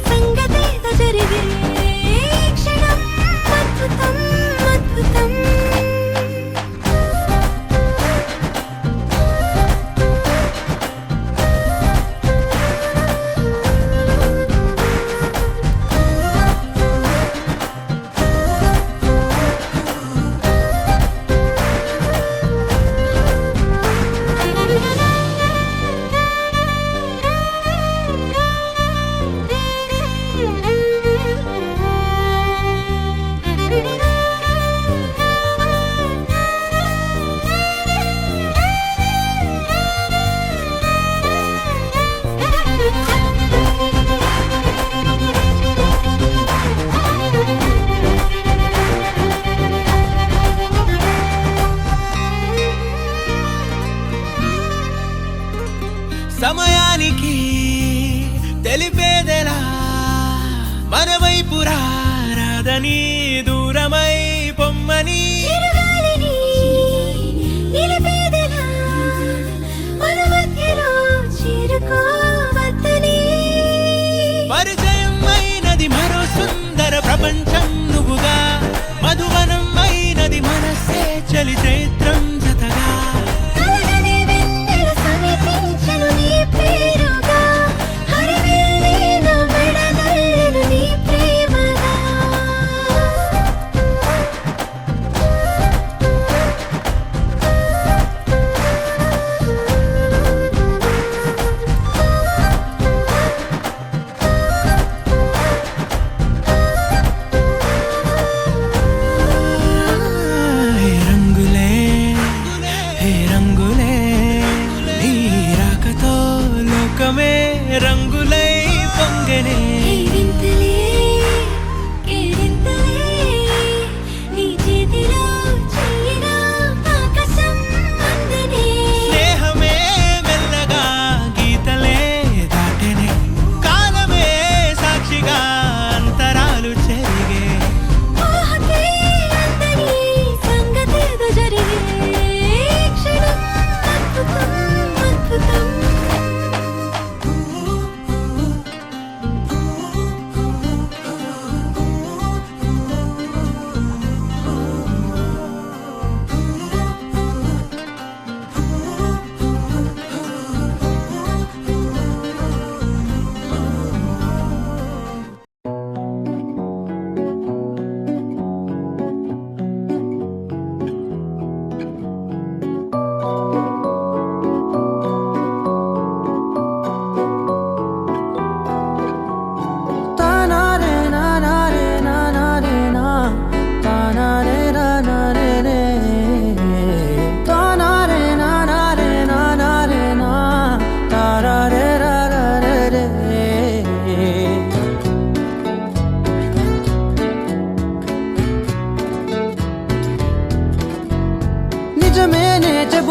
సంగతే జరిగే క్షణం అద్భుతం అద్భుతం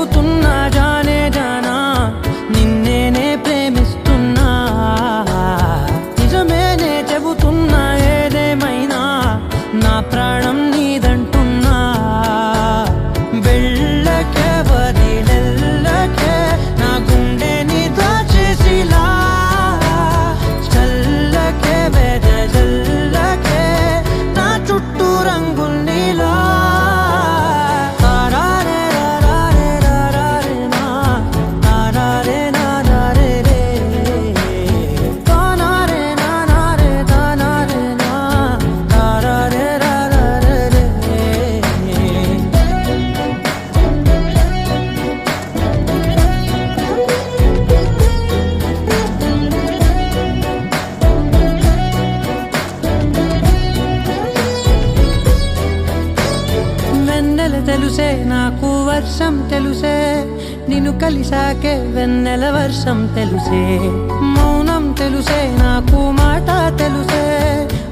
చెబుతున్నా జానే జానా నిన్నేనే ప్రేమిస్తున్నా నిజమేనే చెబుతున్నా ఏదేమైనా నా ప్రాణం నీదంటున్నా వెళ్ళకే వదిలెళ్ళకే నా గుండెని దాచేసిలా చల్లకే వెదజల్లకే నా చుట్టూ రంగుల్నిలా తెలుసే నాకు వర్షం తెలుసే నిన్ను కలిసాకే వెన్నెల వర్షం తెలుసే మౌనం తెలుసే నాకు మాట తెలుసే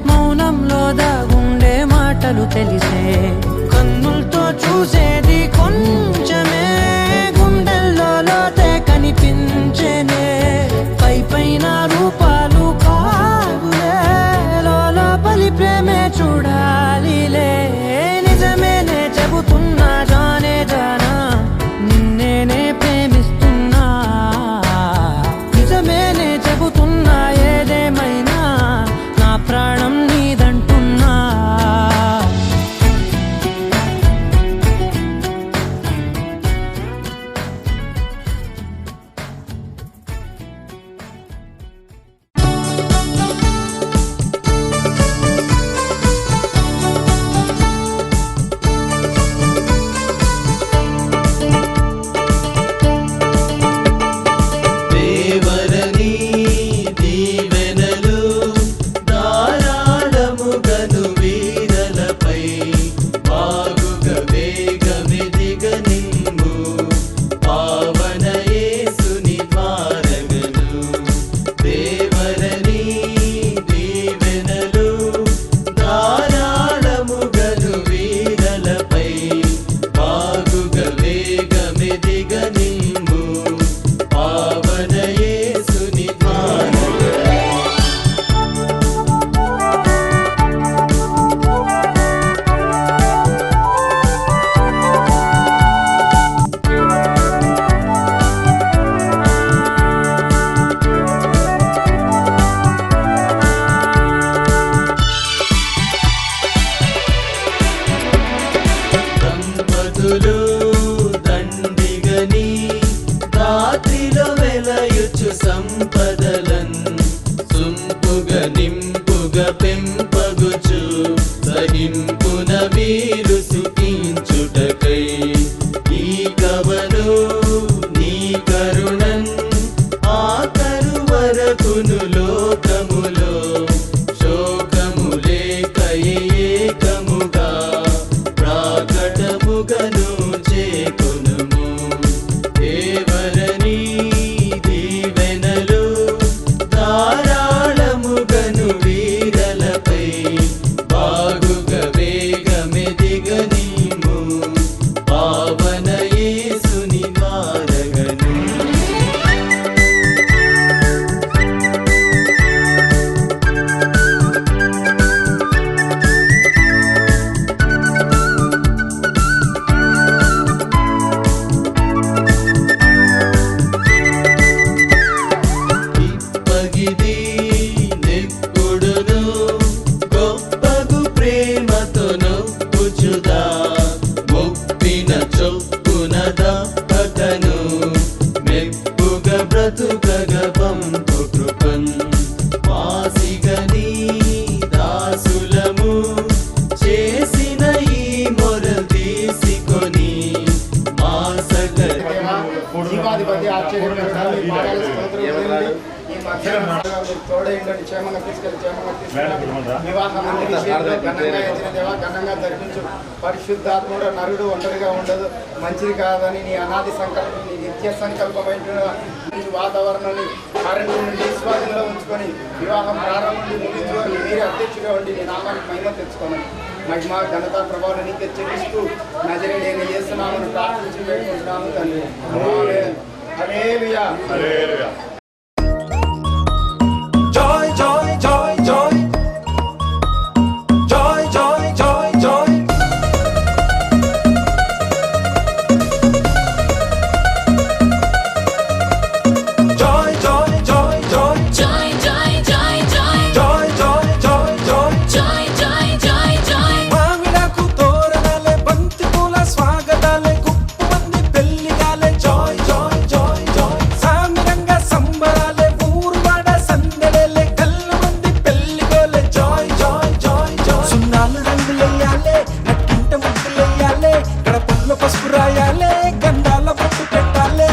మౌనంలో దాగుండే మాటలు తెలిసే కన్నులతో చూసేది కొంచెమే గుండెల్లో లోతే కనిపించేనే పై పైన రూపాలు కాదులే లోపలి ప్రేమే చూడాలిలే నిజమేనే చెబుతున్నా జానే జానా నిన్నేనే ప్రేమిస్తున్నా నిజమేనే చెబుతున్నా ఏదేమైనా నా ప్రాణం నీదంటున్నా పరిశుద్ధాత్ముడు నరుడు ఒంటరిగా ఉండదు మంచిది కాదని నీ అనాది సంకల్పం నీ నిత్య సంకల్పమైన వాతావరణాన్ని కరెంటు నుండి స్వాధీనంలో ఉంచుకొని వివాహం ప్రారంభం నుండి ముగించుకొని మీరే అధ్యక్షుడు తోడుగా ఉండి నీ నామానికి మహిమ తెచ్చుకోమని మహిమ ఘనత ప్రభావం నీకే చెల్లిస్తూ నజరేయుడైన యేసు నామమున ప్రార్థించి వేడుకుంటున్నాను తండ్రి. ఆమేన్. హల్లెలూయా. హల్లెలూయా. Joy, joy, joy, joy. Joy, joy, joy, joy. Joy, joy, joy, joy. Joy, joy, joy, joy. Joy, joy, joy, joy. Joy, joy, joy, joy. మామిడాకు తోరణాలే బంతి పూల స్వాగతాలే గుప్పమంది పెళ్లిగాలే joy, joy, joy, joy. Saamiranga సంబరాలే ఊరువాడ సందడేలే కళ్ళమంది పెళ్లిగోలే joy, joy, joy, joy. సున్నాలు రంగులెయ్యాలే నట్టింట ముగ్గులెయ్యాలే గడపల్లో పసుపు రాయాలే గంధాల బొట్టు పెట్టాలే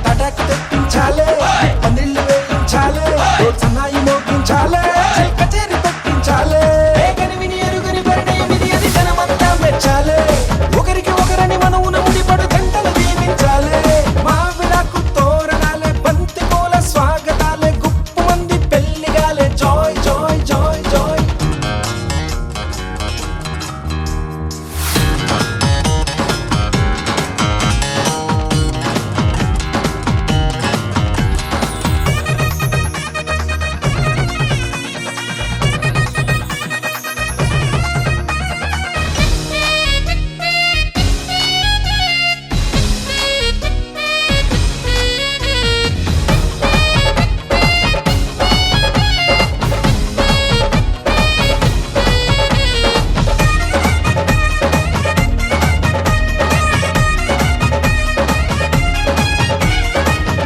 తడాకు తెప్పించాలే పందిళ్ళు వేయించాలే సన్నాయి మోగించాలే కచేరి పెట్టించాలే కనివిని ఎరుగని పరిణయమిది అది జనమంతా మెచ్చాలే ఒకరికి ఒకరని మనవున ముడిపడు జంటలు దీవించాలే మామిడాకు తోరణాలే బంతి పూల స్వాగతాలే గుప్పు మంది పెళ్లిగాలే జాయ్ జాయ్ జాయ్ జాయ్.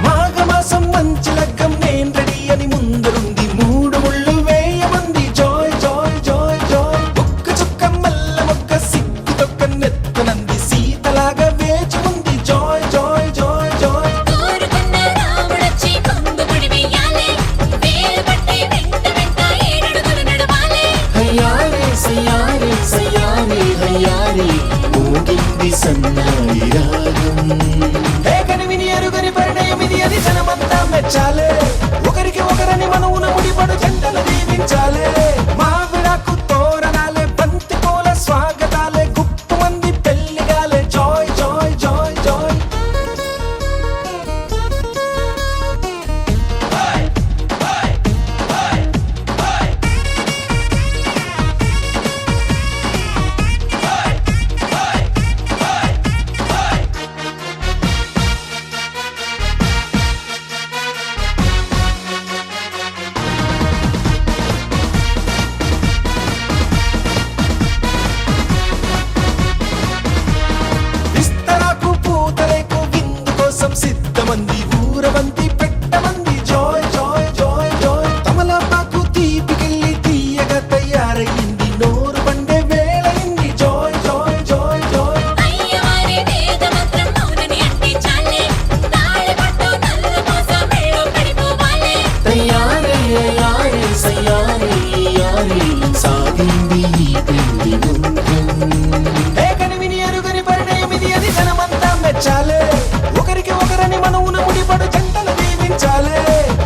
మాఘమాసం మంచి లగ్గం నేను రెడీ అని ముందరుంది మూడు ముళ్ళు వేయమంది జాయ్ జాయ్ జాయ్ జాయ్. ఒక్క చుక్క మల్ల మొక్క సిగ్గు తొక్క నెత్తనంది సీతలాగా వేచి ఉంది జాయ్ జాయ్ జాయ్ జాయ్. కోరుకున్న రాముడొచ్చి కొంగు ముడి వెయ్యాలే వేలు పట్టి వెంట వెంట ఏడడుగులు నడవాలే హయ్యారే సయ్యారే సయ్యారే హయ్యారే ఊగింది సన్నాయి రాగం. ఏ కనివిని ఎరుగని పరిణయమిది అది జనమంతా మెచ్చాలే ఒకరికి ఒకరని మనవున ముడిపడు జంటలు దీవించాలే మామిడాకు తోరణాలే బంతి పూల స్వాగతాలే గుప్పు మంది పెళ్లిగాలే జాయ్ జాయ్ జాయ్ జాయ్. విస్తరాకు పూతరేకు విందు కోసం సిద్ధమంది ఊరవంతి పెట్టమంది జాయ్ జాయ్ జాయ్ జాయ్. తమలపాకు తీపికెళ్ళి తీయగా తయారయ్యింది నోరు పండే వేళయింది జాయ్ జాయ్ జాయ్ జాయ్. అయ్యవారి వేద మంత్రం మౌనని అంటించాలే తాళి పట్టు నల్ల పూస మెళ్ళో పడిపోవాలే తయారే యారే సయ్యారే యారే సాగింది ఈ పెళ్లి గుండ్రం. ఏ కనివిని ఎరుగని పరిణయమిది అది జనమంతా మెచ్చాలే ఒకరికి ఒకరని మనవున ముడిపడు జంటలు దీవించాలే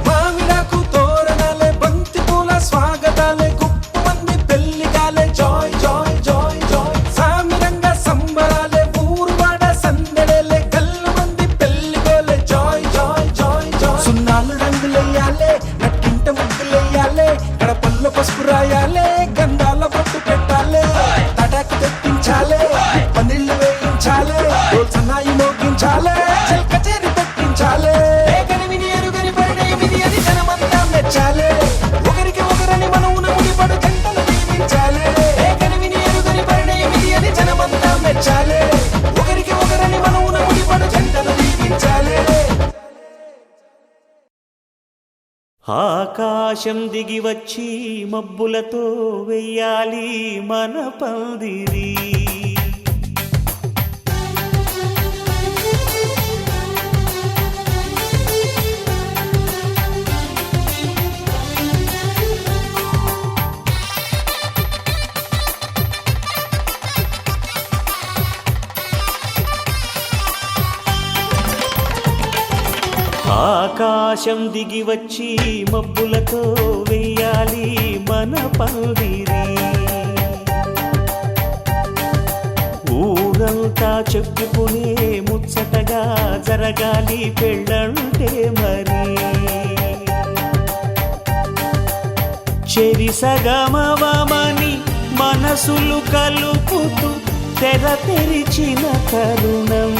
మామిడాకు తోరణాలే బంతి పూల స్వాగతాలే గుప్పు మంది పెళ్లిగాలే జాయ్ జాయ్ జాయ్ జాయ్. సామిరంగ సంబరాలే ఊరువాడ సందడేలే కళ్ళు మంది పెళ్లిగోలే జాయ్ జాయ్ జాయ్ జాయ్. సున్నాలు రంగులెయ్యాలే నట్టింట ముగ్గులెయ్యాలే గడపల్లో పసుపు రాయాలే గంధాల బొట్టు పెట్టాలే తడాకు తెప్పించాలే పందిళ్ళు వేయించాలే సన్నాయి మోగించాలే కచేరి పెట్టించాలే కనివిని ఎరుగని పరిణయమిది అది జనమంతా మెచ్చాలే ఒకరికి ఒకరని మనవున ముడిపడు జంటలు దీవించాలే కనివిని ఎరుగని పరిణయమిది అది జనమంతా మెచ్చాలే ఒకరికి ఒకరని మనవున ముడిపడు జంటలు దీవించాలే. ఆకాశం దిగి వచ్చి మబ్బులతో వెయ్యాలి మన పందిరి. ఆకాశం దిగి వచ్చి మబ్బులతో వెయ్యాలి మన పందిరి. ఊరంతా చెప్పుకునే ముచ్చటగా జరగాలి పెళ్ళంటే మరి. చెరిసగమవమని మనసులు కలుపుతూ తెర తెరిచిన తరుణం.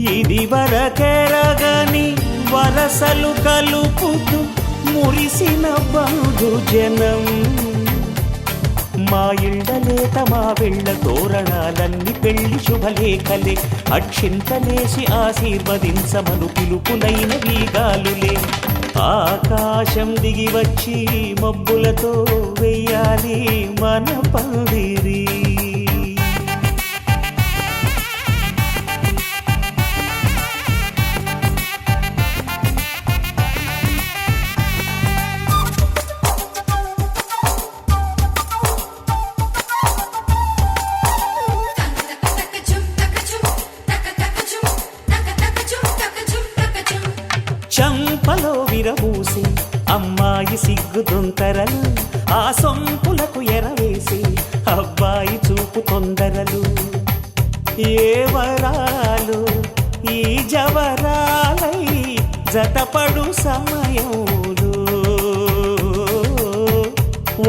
ఇది వరకెరగని వరసలు కలుపుతూ మురిసిన బంధుజనం. మా ఇళ్ళలేత మా వెళ్ళ తోరణాలన్నీ పెళ్లి శుభలేఖలే. అక్షింతలేసి ఆశీర్వదించమను పిలుపులైన వీగాలులే. ఆకాశం దిగి వచ్చి మబ్బులతో వెయ్యాలి మన పందిరి. చంపలో విరబూసి అమ్మాయి సిగ్గు దొంతరలు. ఆ సొంపులకు ఎరవేసి అబ్బాయి చూపు తొందరలు. ఏ వరాలు ఈ జవరాలై జతపడు సమయంలో.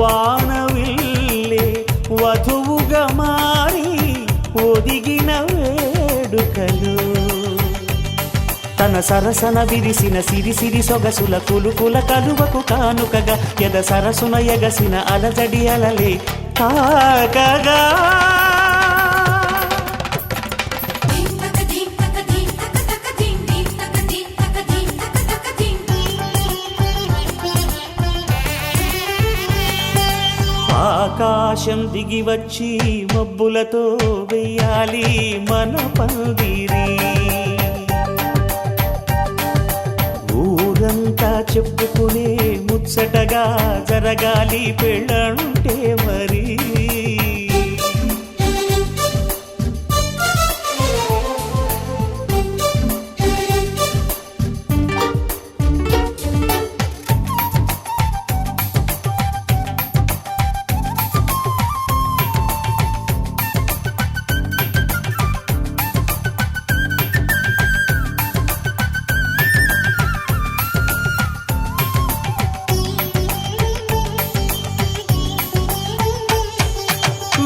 వానవిల్లే వధువుగా మారి ఒదిగిన వేడుకలు. తన సరసన విరిసిన సిరిసిరి సొగసుల కులుకుల కలువకు కానుకగా ఎద సరసున ఎగసిన అలజడి అలలే తాకగా. ఆకాశం దిగి వచ్చి మబ్బులతో వెయ్యాలి మన పందిరి. ఊరంతా చెప్పుకునే ముచ్చటగా జరగాలి పెళ్ళంటే మరి.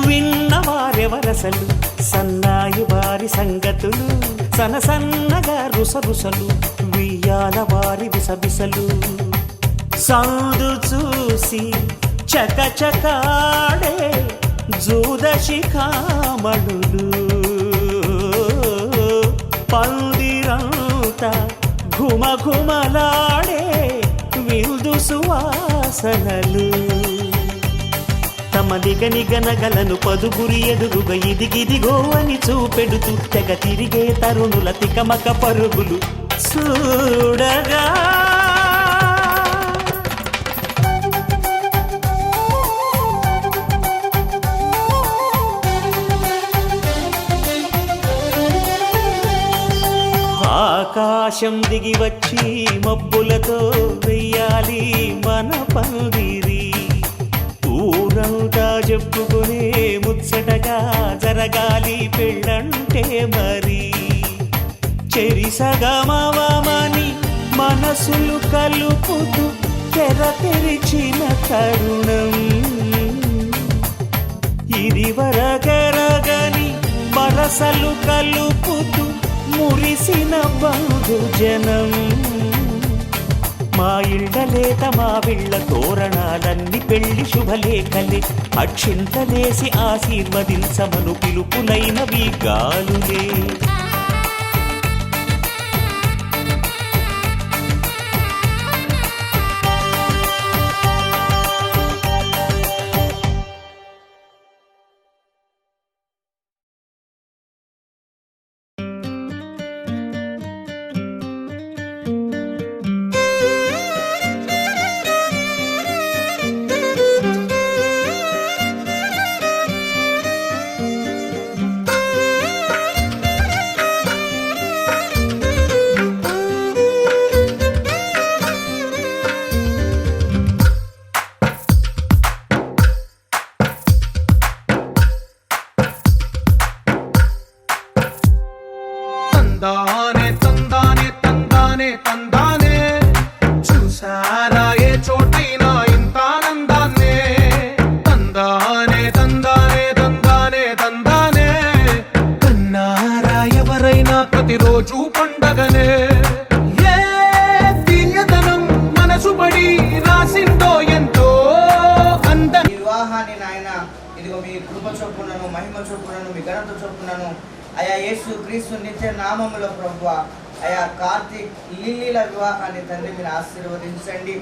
విన్నవారెవరసలు సన్నాయి వారి సంగతులు. సనసన్నగా రుసరుసలు వియ్యాల వారి విసబిసలు. సందు చూసి చకచకాడే జూదశిఖామణులు. పందిరంతా ఘుమఘుమలాడే విందు సువాసనలు. తమ నిగనిగనగలను పదుగురి ఎదురుగా ఇదిగిదిగో అని చూపెడుతూ తెగ తిరిగే తరుణుల తికమక పరుగులు చూడగా. ఆకాశం దిగి వచ్చి మబ్బులతో వెయ్యాలి మన పందిరి. ఊరంతా చెప్పుకునే ముచ్చటగా జరగాలి పెళ్ళంటే మరి. చెరిసగమవమని మనసులు కలుపుతూ తెర తెరిచిన తరుణం. ఇది వరకెరగని వరసలు కలుపుతూ మురిసిన బంధుజనం. మా ఇళ్ళలేత మా వీళ్ళ తోరణాలన్నీ పెళ్లి శుభలేఖలే. అక్షింతలేసి ఆశీర్వదించమను పిలుపులైనవి గాలులే. తందానే తందానే తందానే తందానే చూసారా ఏ చోటైనా ఇంత ఆనందాన్నే తందానే తందానే తందానే తందానే కన్నారా ఎవరైనా ప్రతిరోజు పండగనే ఏ తీయదనం మనసు పడి రాసిందో ఎంతో అంద ఈ వివాహాన్ని నాయన ఇదిగో మీ కృప చొప్పునను మహిమ చొప్పునను మీ ఘనత చొప్పునను అయా యేసు క్రీస్తు నిత్య నామములో ప్రభువా అయా కార్తీక్ లిల్లీల వివాహాన్ని తండ్రి మీరు ఆశీర్వదించండి.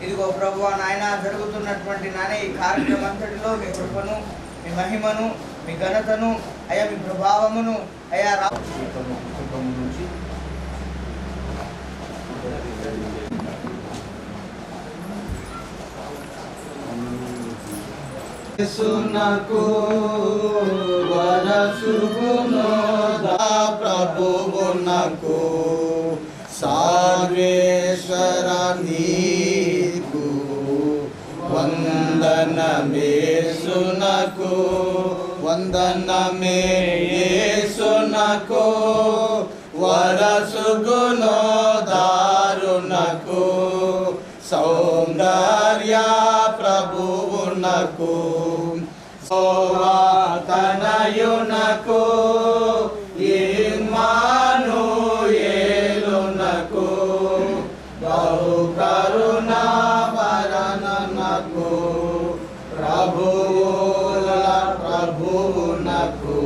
ఇదిగో ప్రభువా నాయన జరుగుతున్నటువంటి నాయన ఈ కార్యక్రమం అంతటిలో మీ కృపను మీ మహిమను మీ ఘనతను అయా మీ ప్రభావమును అయా సునకు వరసుగును ప్రభువునకు సర్వేశ్వర నీకు వందనమే సునకు వందనమే యేసునకు వరసుగును దారునకు సౌందర్య ప్రభువునకు తనయునకు ఇమ్మానుయేలునకు బహుకరుణ వరనకు ప్రభువుల ప్రభువునకు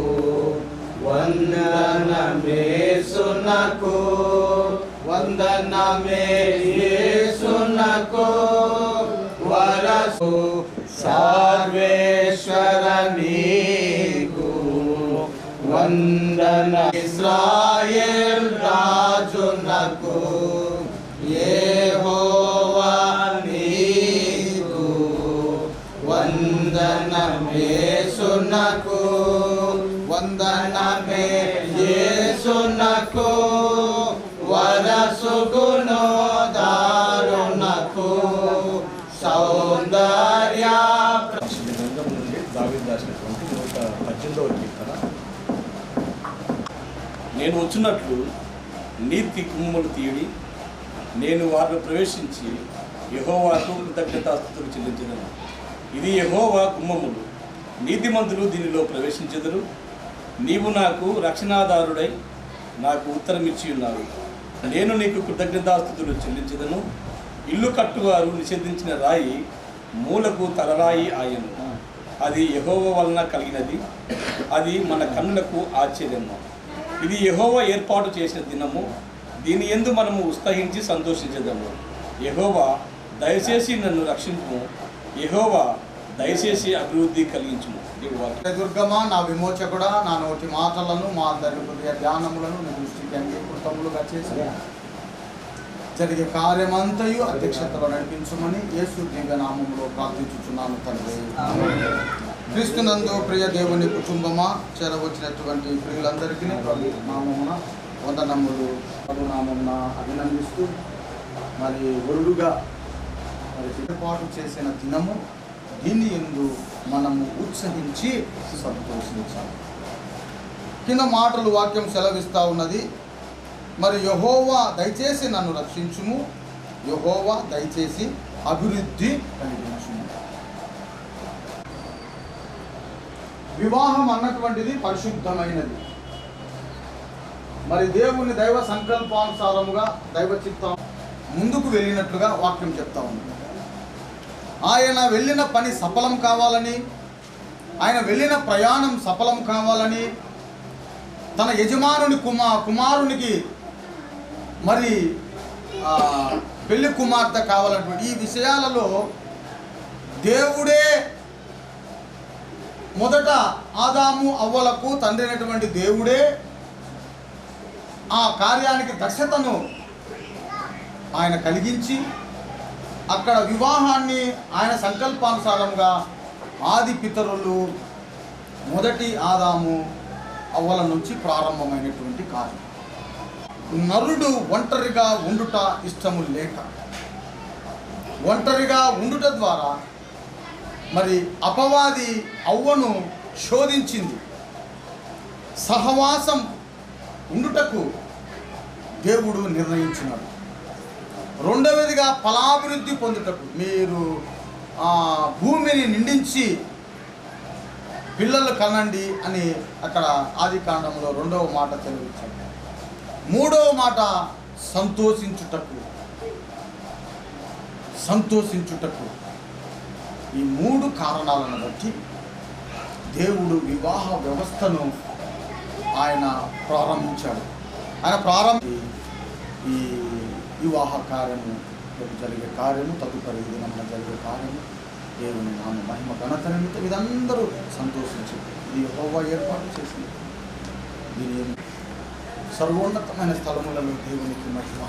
వందనమే సునకు వందనమే యేసునకు వరసు సర్వేశ్వర నీకు వందన ఇశ్రాయేల్ రాజునకు యెహోవా నీకు వందనమే యేసునకు వందనమే యేసునకు వరసుగును దారునకు సౌందర్య దావీదు రాసినటువంటి 118వ కీర్తన. నేను వచ్చినట్లు నీతి కుమ్మలు తీయడి, నేను వారిని ప్రవేశించి యెహోవాకు కృతజ్ఞతాస్తుతులు చెల్లించెదను. ఇది యెహోవా గుమ్మములు, నీతిమంతులు దీనిలో ప్రవేశించెదరు. నీవు నాకు రక్షణాధారుడై నాకు ఉత్తరమిచ్చి ఉన్నావు. నేను నీకు కృతజ్ఞతాస్తుతులు చెల్లించెదను. ఇల్లు కట్టువారు నిషేధించిన రాయి మూలకు తలరాయి ఆయను. అది యెహోవా వలన కలిగినది, అది మన కన్నులకు ఆశ్చర్యము. ఇది యెహోవా ఏర్పాటు చేసిన దినము, దీని యందు మనము ఉత్సహించి సంతోషించదము. యెహోవా దయచేసి నన్ను రక్షించుము, యెహోవా దయచేసి అభివృద్ధి కలిగించుము. దుర్గమా నా విమోచకుడా, నా నోటి మాటలను మా అందరి హృదయ ధ్యానములను నీ దృష్టికి అంగీకృతములుగా చేసి జరిగే కార్యమంతయు అధ్యక్షతలో నడిపించమని యేసు దివ్య నామములో ప్రార్థించుచున్నాను తండ్రి. క్రీస్తునందు ప్రియ దేవుని కుటుంబమా, చేరవచ్చినటువంటి ప్రియులందరికీ ప్రభు నామమున వందనములు, ప్రభు నామమున అభినందిస్తూ మరి వరుడుగా మరి ఏర్పాటు చేసిన దినము, దీని యందు మనము ఉత్సహించి సంతోషించాలి. కింద మాటలు వాక్యం సెలవిస్తూ ఉన్నది. మరి యెహోవా దయచేసి నన్ను రక్షించుము, యెహోవా దయచేసి అభివృద్ధి కలిగించుము. వివాహం అన్నటువంటిది పరిశుద్ధమైనది. మరి దేవుని దైవ సంకల్పానుసారముగా దైవ చిత్తం ముందుకు వెళ్ళినట్లుగా వాక్యం చెప్తా ఉంది. ఆయన వెళ్ళిన పని సఫలం కావాలని, ఆయన వెళ్ళిన ప్రయాణం సఫలం కావాలని, తన యజమానుని కుమారునికి మరి పెళ్లి కుమార్తె కావాలన్నటువంటి ఈ విషయాలలో దేవుడే మొదట ఆదాము అవ్వలకు తండ్రి అయినటువంటి దేవుడే ఆ కార్యానికి దక్షతను ఆయన కలిగించి అక్కడ వివాహాన్ని ఆయన సంకల్పానుసారంగా ఆది పితరులు మొదటి ఆదాము అవ్వల నుంచి ప్రారంభమైనటువంటి కార్యం. నరుడు ఒంటరిగా ఉండుట ఇష్టము లేక, ఒంటరిగా ఉండుట ద్వారా మరి అపవాది అవ్వను శోధించింది. సహవాసం ఉండుటకు దేవుడు నిర్ణయించినాడు. రెండవదిగా ఫలాభివృద్ధి పొందుటకు మీరు భూమిని నిండించి పిల్లలు కనండి అని అక్కడ ఆది కాండంలో 2వ మాట తెలియజేశాడు. 3వ మాట సంతోషించుటకు. ఈ 3 కారణాలను బట్టి దేవుడు వివాహ వ్యవస్థను ఆయన ప్రారంభించాడు. ఈ వివాహ కార్యము జరిగే కార్యము, తదుపరి దినంలో జరిగే కార్యము దేవుని నామ మహిమ ఘనత నిమిత్తం ఇదందరూ సంతోషించి ఇది యెహోవా ఏర్పాటు చేసింది. దీని సర్వోన్నతమైన స్థలములలో దేవునికి మహిమ.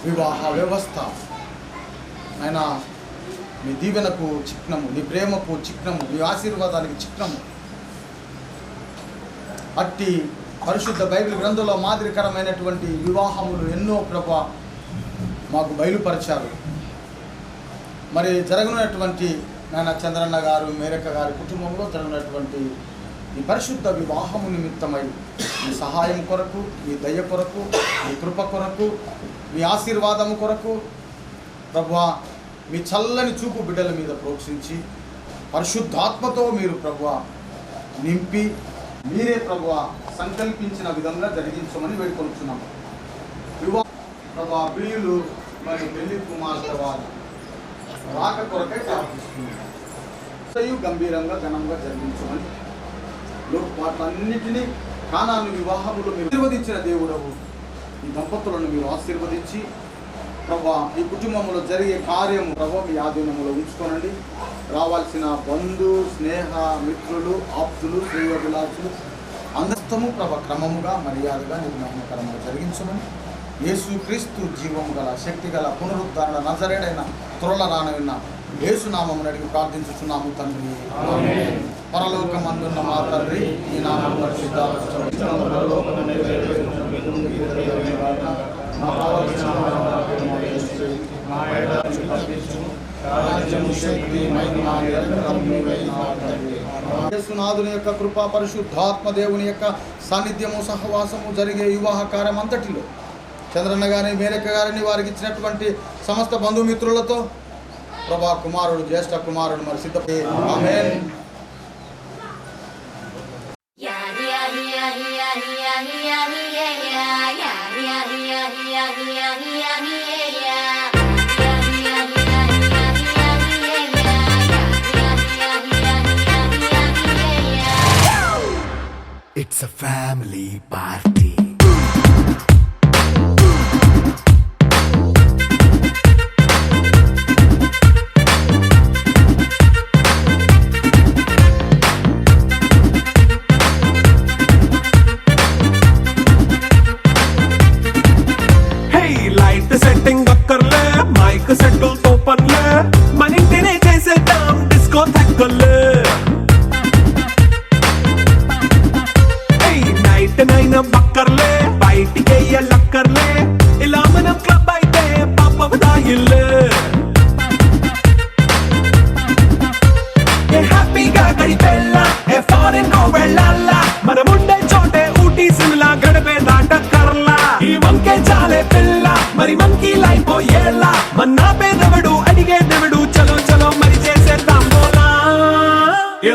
వివాహ వ్యవస్థ ఆయన మీ దీవెనకు చిహ్నము, నీ ప్రేమకు చిహ్నము, నీ ఆశీర్వాదానికి చిహ్నము. అట్టి పరిశుద్ధ బైబిల్ గ్రంథంలో మాదిరికరమైనటువంటి వివాహములు ఎన్నో ప్రభా మాకు బయలుపరిచారు. మరి జరగనున్నటువంటి నాయన చంద్రన్న గారు, మేరక్క గారి కుటుంబంలో జరగనటువంటి ఈ పరిశుద్ధ వివాహము నిమిత్తమై మీ సహాయం కొరకు, మీ దయ కొరకు, మీ కృప కొరకు, మీ ఆశీర్వాదము కొరకు ప్రభువా మీ చల్లని చూపు బిడ్డల మీద ప్రోక్షించి పరిశుద్ధాత్మతో మీరు ప్రభువా నింపి మీరే ప్రభువా సంకల్పించిన విధంగా జరిగించమని వేడుకొంటున్నాము. వివాహ ప్రభువా ప్రియులు మరియు పెళ్లి కుమార్తె వారు రాక కొరకై ప్రార్థిస్తున్నాము. గంభీరంగా ఘనంగా జరిగించమని వాటన్నిటినీ కానాను వివాహములు మీరు ఆశీర్వదించిన దేవుడవు. ఈ దంపతులను మీరు ఆశీర్వదించి ప్రభా ఈ కుటుంబంలో జరిగే కార్యము ప్రభా మీ ఆధీనంలో ఉంచుకోనండి. రావాల్సిన బంధు స్నేహ మిత్రులు ఆప్తులు శ్రేయోభిలాషులు అందస్తము ప్రభా క్రమముగా మర్యాదగా నిర్మహనకరంగా జరిగించమని యేసుక్రీస్తు జీవము గల శక్తి గల పునరుద్ధరణ నజరేడైన త్వరల రానవిన్న యేసునామమును అడిగి ప్రార్థించుచున్నాము తండ్రి. పరలోకమందున్న మా తండ్రి, ఈ నామం యేసునాథుని యొక్క కృపా పరిశుద్ధాత్మ దేవుని యొక్క సాన్నిధ్యము సహవాసము జరిగే వివాహ కార్యం అంతటిలో చంద్రన్న గారిని, మేరక్క గారిని, వారికి ఇచ్చినటువంటి సమస్త బంధుమిత్రులతో ప్రభా కుమారుడు, జ్యేష్ఠ కుమారుడు మరి సిద్ధపడి ఆమేన్. It's a family party.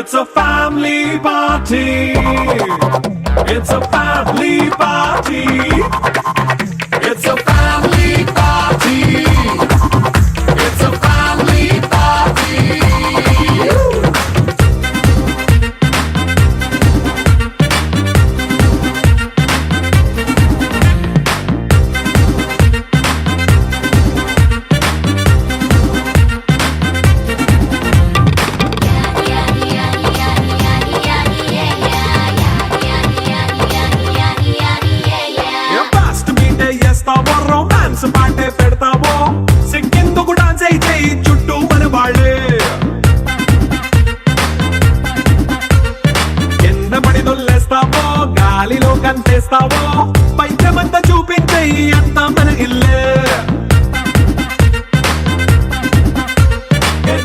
It's a family party. It's a family party. It's a family party. It's a family party. పాటే పెడతావో సిగ్గెందుకు డాన్స్ అయితే చుట్టూ మన వాళ్ళే కింద పడి దొల్లేస్తావో గాలిలో కంతేస్తావో పైచమంతా చూపించే అంతా మన ఇల్లే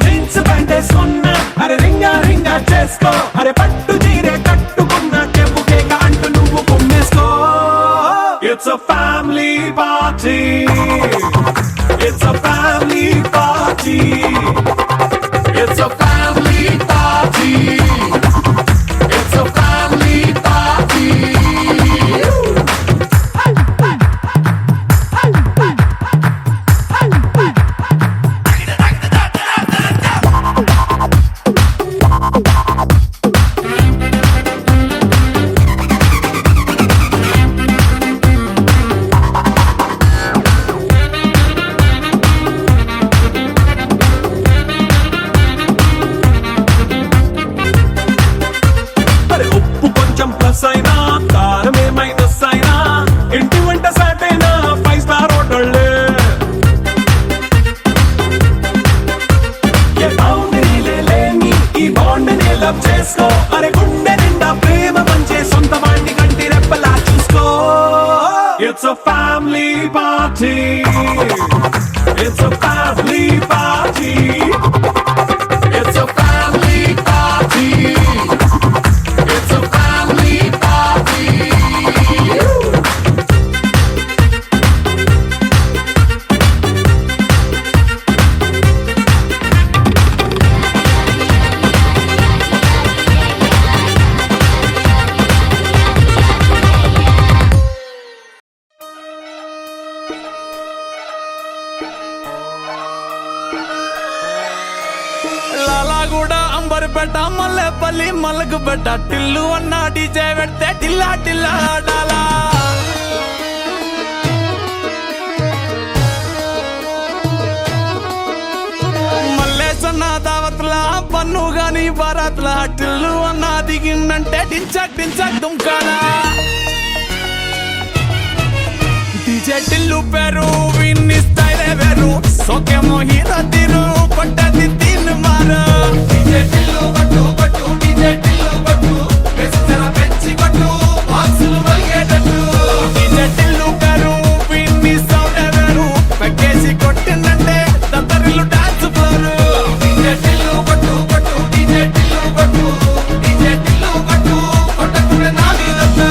జీన్స్ ప్యాంట్ వేసుకున్నా అరే రింగా రింగా చేసుకో అరే పట్టు చీరే కట్టుకున్నా చెప్పుకేక అంటూ నువ్వు కుమ్మేసుకో It's a family party. It's a family party. It's a family party. It's a family party. అరే ఉప్పు కొంచెం ప్లస్ అయినా కారం మైనస్ అయినా ఇంటి వంట సాట్ అయినా 5 స్టార్ హోటళ్ళే ఏ బౌండరీ లేని ఈ బాండ్ ని లవ్ చేసుకో అరే గుండె నిండా ప్రేమ పంచే సొంత వాణ్ణి కంటి రెప్పలా చూసుకో it's a family party it's a family party it's a family party It's a family party. Lalaguda Amberpet Mallepally Malakpet Tillu అన్న డీజే పెడితే టిల్లా టిల్లా ఆడాలా మల్లేసన్న దావత్ల పన్ను గాని బారాత్ల టిల్లు అన్న దిగిందంటే టించక్ టించక్ దుంకాలా డీజే టిల్లు పేరు విన్ని స్టైలే వేరు సోకేమో హీరో తీరు పట్టది తిన్ మారు డీజే టిల్లు పట్టు పట్టు డీజే టిల్లు పట్టు వెచ్చన పెంచి కొట్టు బాక్సులు మలిగేటట్టు డీజే టిల్లు పేరు విన్ని సౌండ్ వేరు పెక్కేసి కొట్టిందంటే తత్తరిల్లు డాన్స్ ఫ్లోర్ డీజే టిల్లు పట్టు పట్టు డీజే టిల్లు పట్టు డీజే టిల్లు పట్టు కొట్టకుడే నా మీదట్టు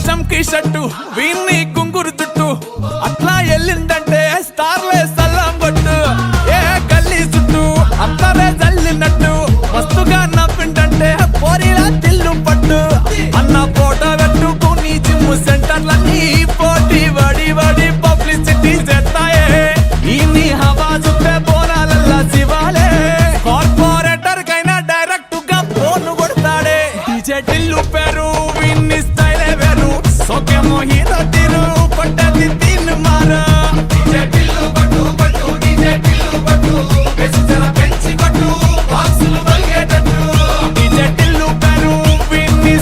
చమ్కీ షట్టు వీన్ని కుంగురు చుట్టు అట్లా ఎల్లిందంటే స్టార్లే సల్లం కొట్టు ఏ గల్లీ చుట్టూ అత్తరే జల్లినట్టు మస్తుగా నవ్విందంటే పోరిలా తిల్లు పట్టు అన్న ఫోటో పెట్టుకుని జిమ్ సెంటర్లన్నీ పోటీ వడి వడి పబ్లిసిటీ చేస్తాయే ఈ హవా చూస్తే బోనాలల్లా శివాలే కార్పొరేటర్ కైనా డైరెక్ట్ గా ఫోన్ కొడతాడే డీజే టిల్లు పేరు విన్ని స్టైలే వేరు సోకేమో హీరో తీరు పట్టది తిన్ మారు డీజే టిల్లు పట్టు పట్టు డీజే టిల్లు పట్టు వెచ్చన పెంచి కొట్టు బాక్సులు మలిగేటట్టు డీజే టిల్లు పేరు విన్ని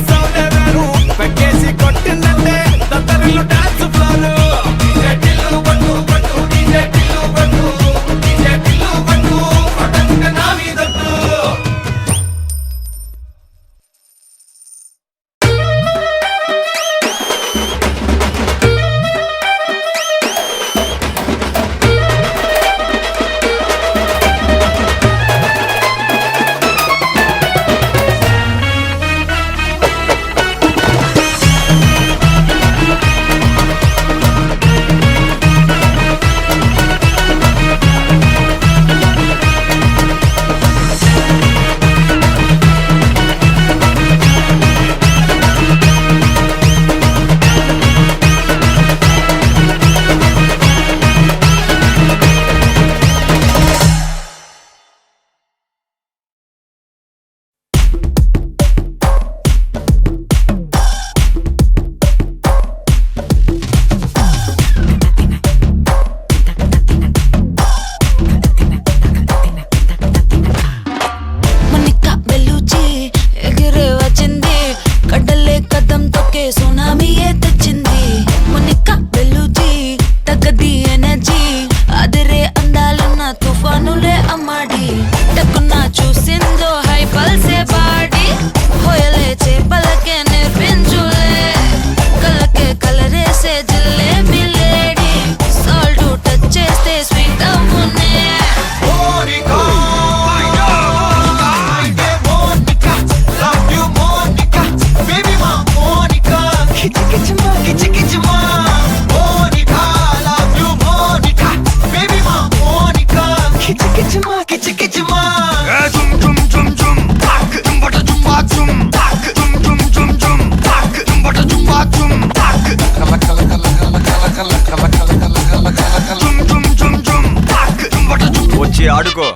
ఆడుకో.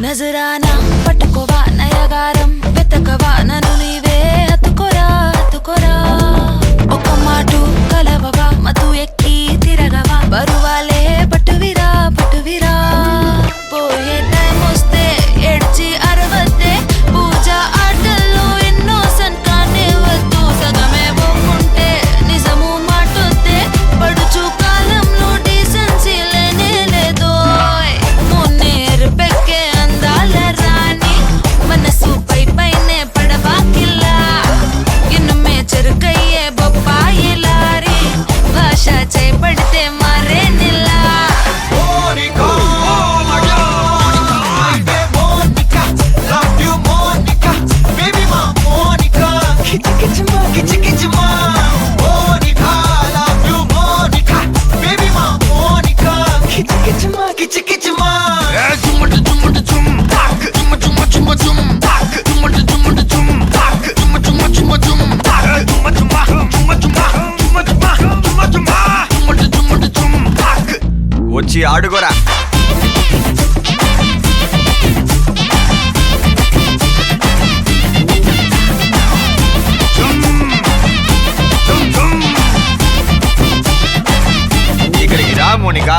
నజరానా పట్టుకోవా నయగారం వెతకవా నన్ను నీవే అతుకోరా అతుకోరా ఒక మాటు కలవవా మతు ఎక్కి తిరగవా బరువాలే పట్టువిరా పట్టువిరా పోయే టైం వస్తే ఎడ్చి అరవద్దే పూజ ఆటల్లో ఎన్నో సంకానే వద్దు సగమే పోకుంటే నిజము మాటొద్దే పడుచు కాలంలో డీసెన్సీ లేనే లేదో మొన్నేరు పెక్కే అందాల రాణి మనసు పై పైనే పడబాకిల్లా ఇన్నుమే చెరుకయ్యే బొప్పాయి లారి భాష చేపడితే మారే నిల్లా వచ్చి ఆడుకోరా. ఇక్కడికి రా మోనికా.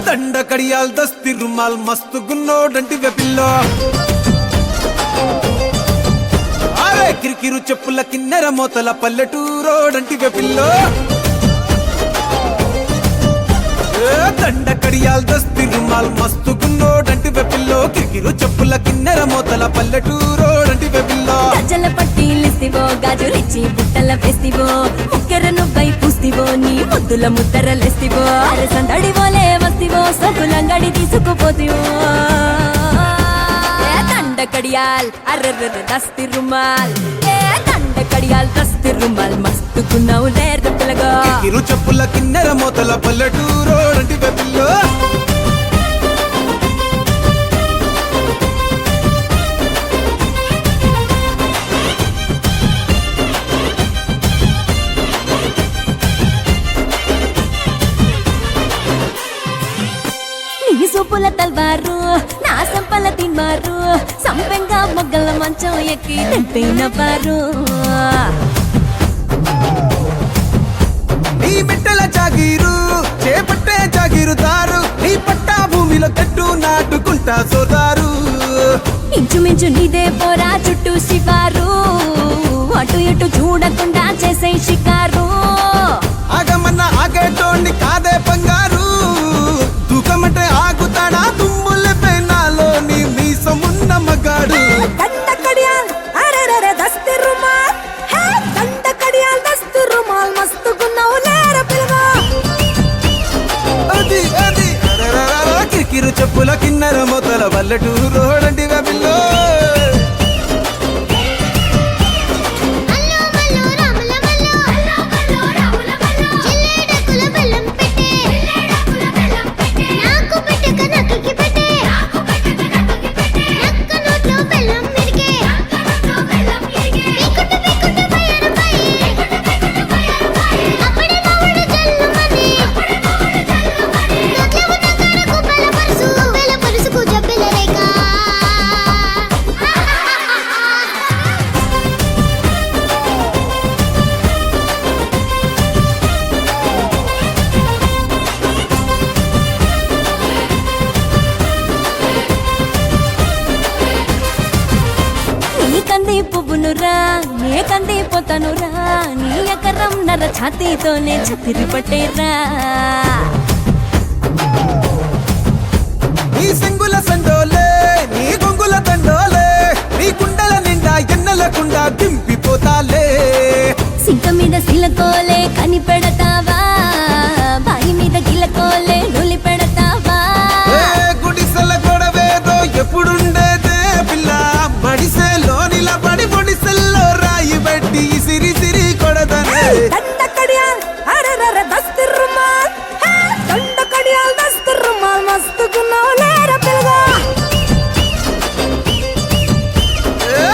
దండ కడియాల్ దస్తి రుమాల్ మస్తు గున్నోడంటి వెపిల్లో అరే కిరికిరు చెప్పుల కిన్నెర మోతల పల్లెటూరోడంటి వెపిల్లో దండ కడియాల్ దస్తి రుమాల్ మస్తు గున్నోడంటి వెపిల్లో కిరికిరు చెప్పుల కిన్నెర మోతల పల్లెటూరోడంటి వెపిల్లో గజల పట్టీలిస్తివో గాజులిచ్చి బుట్టల వేస్తివో ముక్కెర నువ్వై పూస్తివో నీ ముద్దుల ముద్దరలేస్తివో అరే సందడివోలే వస్తివో సొకులంగడి తీసుకుపోతివో దండ కడియాల్ అర్రర్ర దస్తి రుమాల్ దండ కడియాల్ దస్తి రుమాల్ మస్తు గున్నావు లేరు పిల్లగా కిరికిరు చెప్పుల కిన్నెర మోతల పల్లెటూరోడంటి వెపిల్లో సూపుల తల్వారు నా సంపల తిన్మారు సంపెంగా మొగ్గల మంచం ఎక్కి తెంపినవారు నీ బిడ్డల జాగీరు చేపట్టే జాగీరుదారు నీ పట్టా భూమిలో కట్టు నాటుకుంటా సోదారు ఇంచుమించు నీదే పోరా చుట్టూ శివారు అటు ఇటు చూడకుండా చేసే షికారు ఆగమన్న ఆగేటోండి కాదే బంగారు తూకమంటే ఆగుతాడా తుమ్ముల పెనాలో నీ మీసమున్న మగాడు దండ కడియాల్ అరెరెరె దస్తి రుమాల్ హే దండ కడియాల్ దస్తి రుమాల్ మస్తు గున్నావు లేర పిల్లగా అది అది అరెరెరె కిరికిరు చెప్పుల కిన్నెర మొదల పల్లెటూరోడంటి వెపిల్లో రా నే కందిపోతాను రా నీ ఎకరం నర ఛాతీతోనే చతిరి పట్టేరా నీ సింగుల సండోలే నీ గొంగుల దండోలే నీ కుండల నిండా ఎన్నెలకుండా దింపిపోతాలే సింక మీద సిలకోలే కని పెడతావా బాయి మీద గిలకోలే నులి పెడతావా గుడిసెల గొడవేదో ఎప్పుడుండేదే పిల్ల బడిసెలో నిలబడి బొడిసెల్లో రాయి పెట్టి సిరి సిరి కొడదనే దండకడియాల్ అరరర దస్తరుమాల్ దండకడియాల్ దస్తరుమాల్ మస్తుకున్నావులేరా పిల్లగా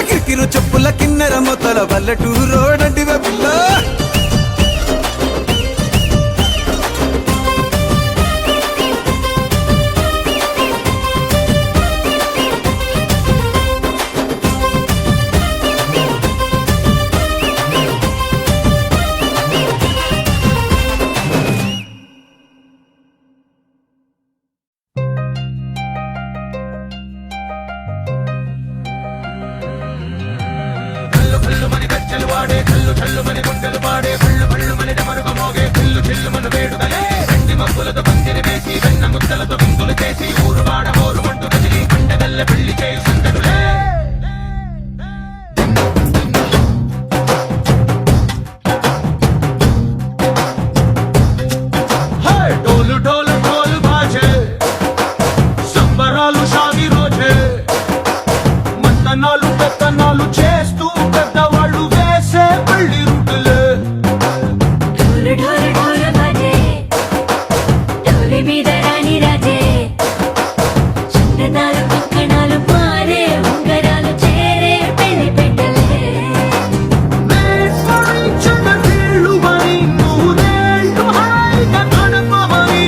కిరికిరు చెప్పుల కిన్నెర మొత్తల పల్లెటూరు రోడ్డంటివే పిల్ల డోలు డోలు డోలు బాజే సంబరాలు షాది రోజే మంతనాలు పెత్తనాలు చేస్తూ పెద్దవాళ్ళు వేసే పెళ్లి రూటులే ఢోలు ఢోలు ఢోలు బాజే ఢోలి మీద రాణి రాజే చందనాలు కంకణాలు పారే ఉంగరాలు చేరే పెళ్లి పెట్టలే నీళ్ళు బని నూరేళ్ళు హాయిగా గడపమని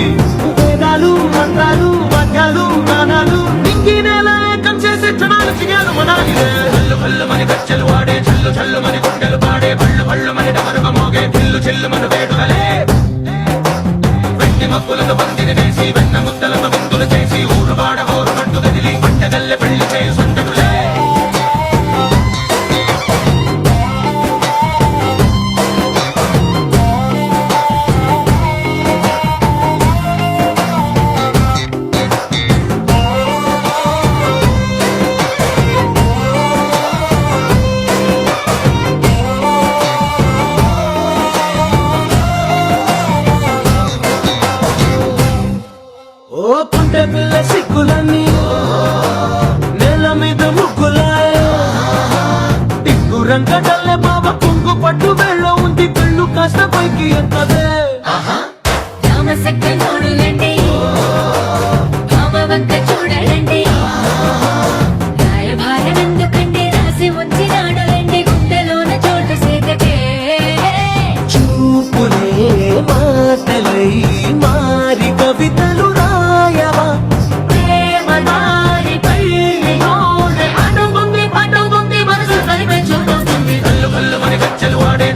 వేదాలు మంత్రాలు వాద్యాలు గానాలు నింగి నేల ఏకం చేసే క్షణాలు చిగాలు మనాలిలే హల్లు హల్లు మని గజ్జలు వాడే చల్లు చల్లు మని గుండెలు పాడే భళ్ళు భళ్ళు మని డమరుగ మోగే పిల్లు చిల్లు మన వేడుదలే వెండి మబ్బులతో పందిరి వేసి వెన్న ముద్దలతో విందులు చేసి ఊరు వాడ హోరు మంటు గదిలి పంటగల్లె పెళ్లి చేయి సందడులే ఓ పుంటె పిల్ల సిక్కులన్నీ నేల మీద ముగ్గులాయ టిక్కు రంగడల్లే బాబా కుంగు పట్టు వెళ్ళ ఉంది పెళ్ళు కాస్త పైకి ఎక్కదే రామసక్క నోడులండి భామ వంక చూడలండి రాయభారం ఎందుకండి రాసి ఉంచినాడులండి గుండెలోన చోటు సేదకే చూపులే మాటలై మారి కవితలు రాయవా ప్రేమ దారి పెళ్లిలోనే అడుగుంది పడుగుంది మనసు కలిపే చూడుతుంది హల్లు హల్లు మని గజ్జలు వాడే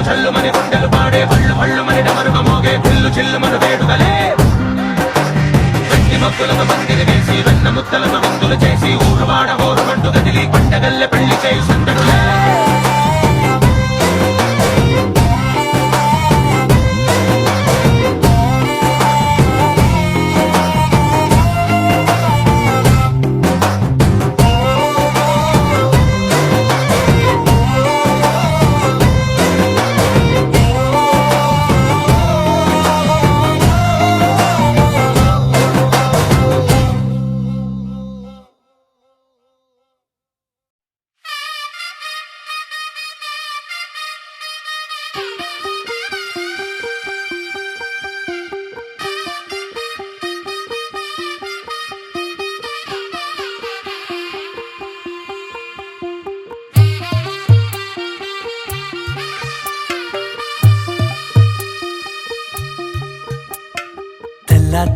చల్లు చల్లు మని గుండెలు పాడే పళ్ళు పళ్ళు మని డమరుగ మోగే చిల్లు చిల్లు మన వేడుకలే వెండి మక్కులతో పందిరి వేసి వెన్న ముద్దలతో విందులు చేసి ఊరు వాడ హోరు పండు గదిలి పండగల్లె పెళ్లి చేయి సందడులే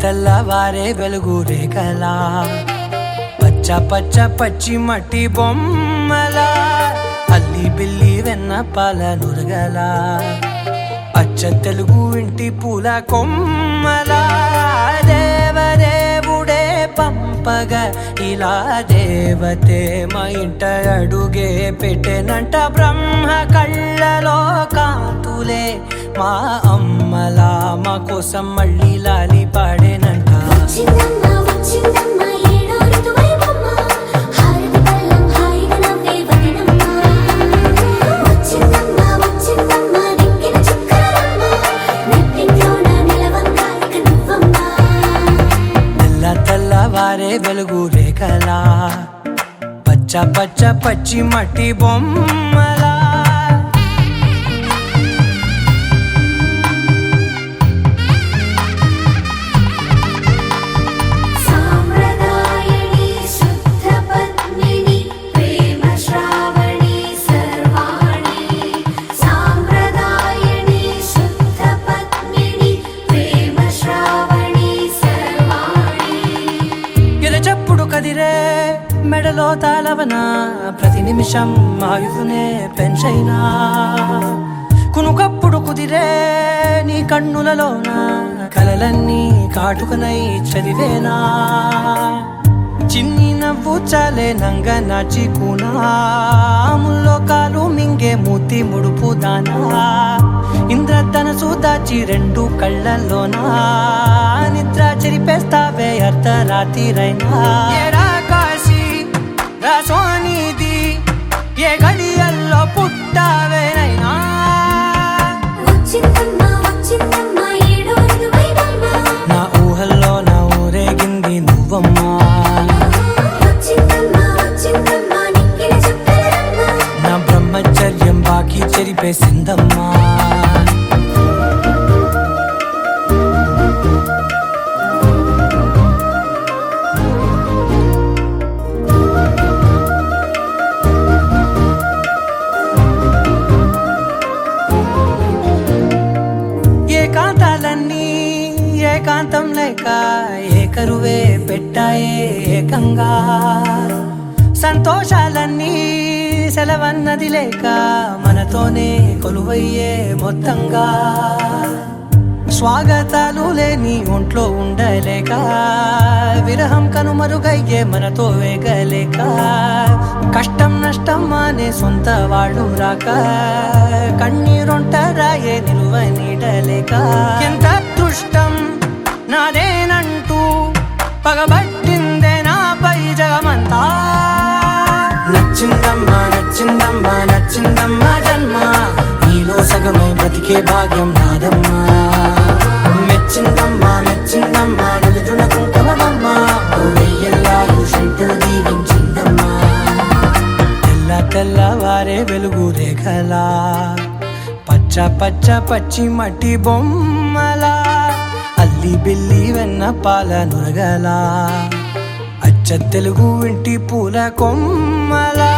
తెల్లవారే వెలుగు రేఖలా పచ్చ పచ్చ పచ్చి మట్టి బొమ్మలా అల్లి బిల్లి వెన్న పాల నురగలా అచ్చ తెలుగు ఇంటి పూల కొమ్మలా దేవదేవుడే పంపగా ఇలా దేవతే మా ఇంట అడుగే పెట్టెనంట బ్రహ్మ కళ్ళలో కాంతులే మా అమ్మలా మా కోసం మళ్ళీ లాలి పాడేనంట తెల్లవారే వెలుగు రేఖలా పచ్చ పచ్చ పచ్చి మట్టి బొమ్మలా మెడలో తాళవన ప్రతి నిమిషం ఆయుధునే పెంచైనా కునుకప్పుడు కుదిరే నీ కన్నులలోన కలలన్నీ కాటుకనై చదివేనా చిన్ని నవ్వు చాలే నంగ నాచి కూనాముల్లో కాలు మింగే మూతి ముడుపు దానా ఇంద్రధనసు దాచి రెండు కళ్ళల్లోనా నిద్ర చెరిపేస్తావే అర్ధరాత్రిరైనా సోనిది ఏ గడియల్లో పుట్టావేనైనా నా ఊహల్లో నా ఊరేగింది నువ్వమ్మా నా బ్రహ్మచర్యం బాకీ చెరిపేసిందమ్మా ఏకాంతం లేక ఏకరువే పెట్టాయే ఏకంగా సంతోషాలన్నీ సెలవన్నది లేక మనతోనే కొలువయ్యే మొత్తంగా స్వాగతాలు లేని ఒంట్లో ఉండలేక విరహం కనుమరుగయ్యే మనతో వేగలేక కష్టం నష్టం అనే సొంత వాళ్ళు రాక కన్నీరొంటరాయే నిలువ నీడలేక ఎంత అదృష్టం నాదేనంటూ పగబట్టిందే నాపై జగమంతా నచ్చిందమ్మా నచ్చిందమ్మా నచ్చిందమ్మా జన్మ నీలో సగమై బతికే భాగ్యం నాదమ్మా మెచ్చిందమ్మా మెచ్చిందమ్మా నిలుచున కుంకుమమ్మా వెయ్యల్లాలు శంకులు దీవించిందమ్మా తెల్లవారే వెలుగు రేఖలా పచ్చ పచ్చ పచ్చి మట్టి బొమ్మలా అల్లి బిల్లి వెన్న పాల నురగలా అచ్చ తెలుగు ఇంటి పూల కొమ్మలా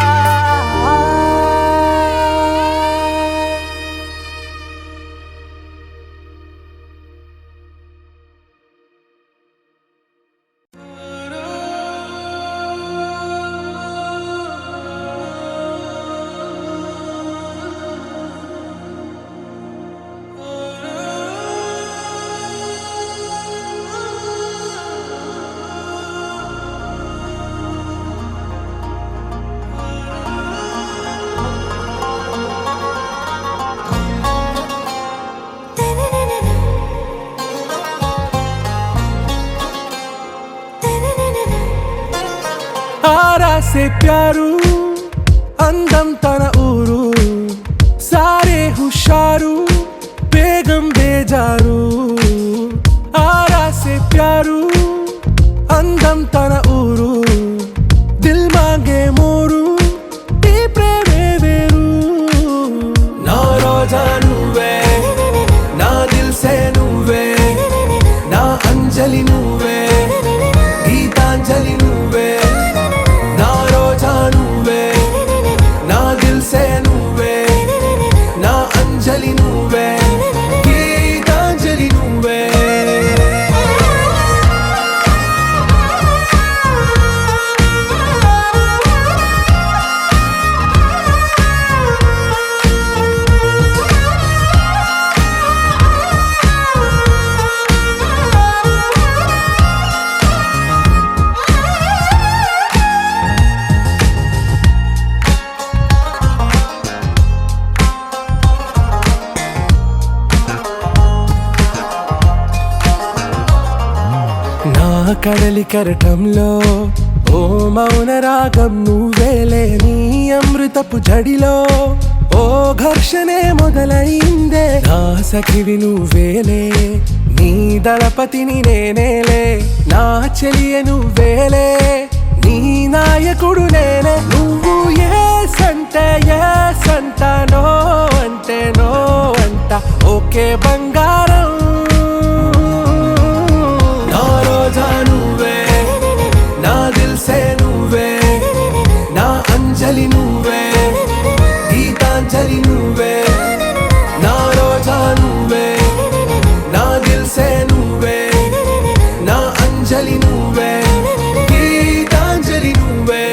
ప్యారు అందం తన ఊరు సారే హుషారు బేగం బేజారు ఆరా సే ప్యారు అందం తన ఊరు దిల్ మాంగే మోరు ఈ ప్రేమే వేరు నా రోజా నువ్వే నా దిల్ సే నువ్వే నా అంజలి నువ్వే గీతాంజలి నువ్వే నా రోజా నువ్వే నా దిల్ సే నువ్వే నా అంజలి నువ్వే గీతాంజలి నువ్వే నా కడలి కరటంలో ఓ మౌన రాగం నువ్వేలే నీ అమృతపు జడిలో ఓ ఘర్షణే మొదలైందే నా సఖివి నువ్వేలే నీ దళపతిని నేనేలే నా చెలియ నువ్వేలే నీ నాయకుడు నేనే నువ్వు ఏ సంట నో అంటే నో అంట ఓకే బంగారం నా రోజా నువ్వే నా దిల్ సే నువ్వే నా అంజలి నువ్వే గీతాంజలి నువ్వే నా రోజా నువ్వే నా దిల్ సే నువ్వే నా అంజలి నువ్వే గీతాంజలి నువ్వే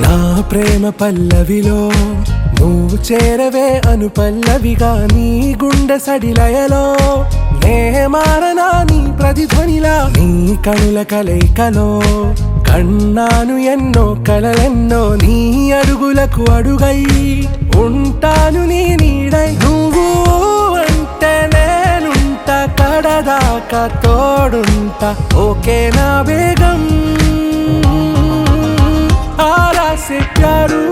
నా ప్రేమ పల్లవిలో నువ్వు చేరవే అను పల్లవిగా నీ గుండె సడిలయలో నే మారనా నీ ప్రతిధ్వనిలా నీ కనుల కలయికలో కన్నాను ఎన్నో కలలెన్నో నీ అడుగులకు అడుగై ఉంటాను నీ నీడై నువ్వు అంటే నేనుంట కడదాకా తోడుంట ఓకే నా బేగం ఆరా సే ప్యారు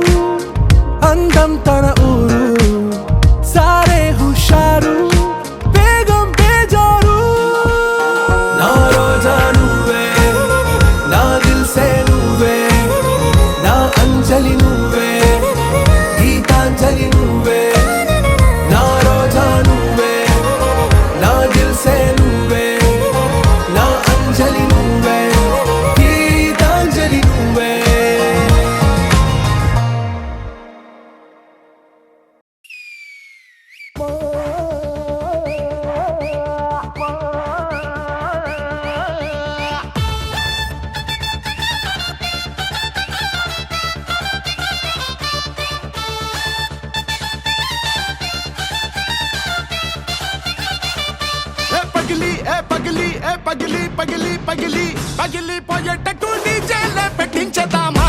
అందం తన ఊరు సారే హుషారు బేగం బేజారు నా రోజా నువ్వే నా దిల్ సే నువ్వే నా అంజలి నువ్వే గీతాంజలి నువ్వే నా రోజా నువ్వే నా దిల్ సే నువ్వే నా అంజలి నువ్వే గీతాంజలి నువ్వే పగిలి పగిలి పగిలి పగిలి పోయేటట్టు డీజేలే పెట్టించదామా